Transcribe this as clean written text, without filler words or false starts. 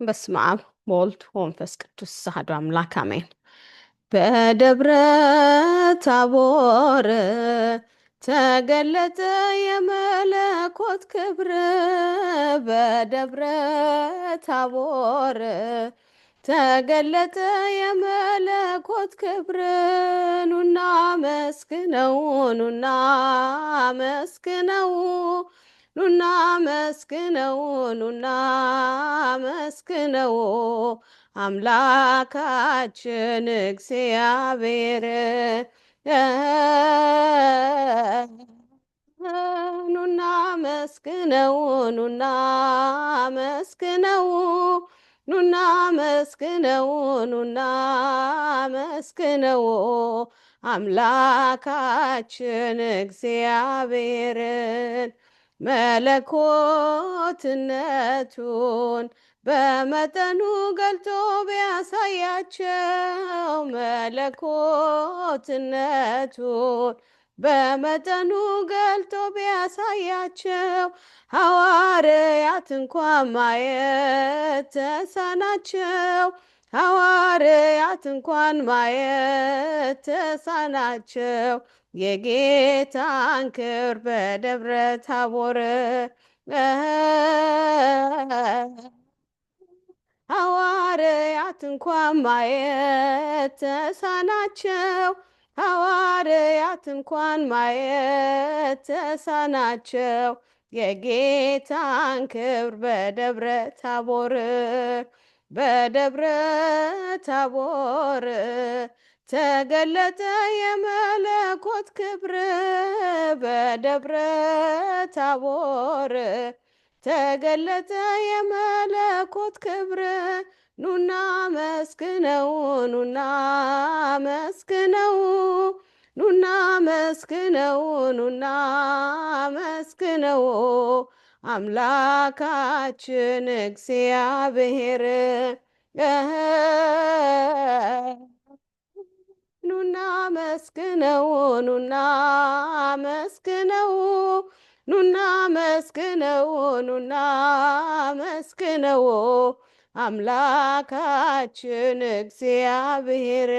በስመ አብ ወወልድ ወመንፈስ ቅዱስ አሐዱ አምላክ አሜን። በደብረ ታቦር ተገለጠ የመለኮት ክብር። በደብረ ታቦር ተገለጠ የመለኮት ክብር። ኑና መስግነው ኑና መስግነው ኑና መስግነው ኑና መስግነው አምላካችን እግዚአብሔር ኑና መስግነው ኑና መስግነው ኑና መስግነው ኑና መስግነው አምላካችን እግዚአብሔርን መለኮትነቱን በመጠኑ ገልጦ ቢያሳያቸው መለኮትነቱን በመጠኑ ገልጦ ቢያሳያቸው ሐዋርያት እንኳን ማየት ተሳናቸው። ሐዋርያት እንኳን ማየት ተሳናቸው። የጌታን ክብር በደብረ ታቦር ሐዋርያት እንኳን ማየት ተሳናቸው። ሐዋርያት እንኳን ማየት ተሳናቸው። የጌታን ክብር በደብረ ታቦር በደብረ ታቦር ተገለጠ የመለኮት ክብር። በደብረ ታቦር ተገለጠ የመለኮት ክብር። ኑና መስግነው ኑና መስግነው ኑና መስግነው ኑና መስግነው አምላካችን እግዚአብሔር ኑና መስግነው ኑና መስግነው ኑና መስግነው ኑና መስግነው አምላካችን እግዚአብሔር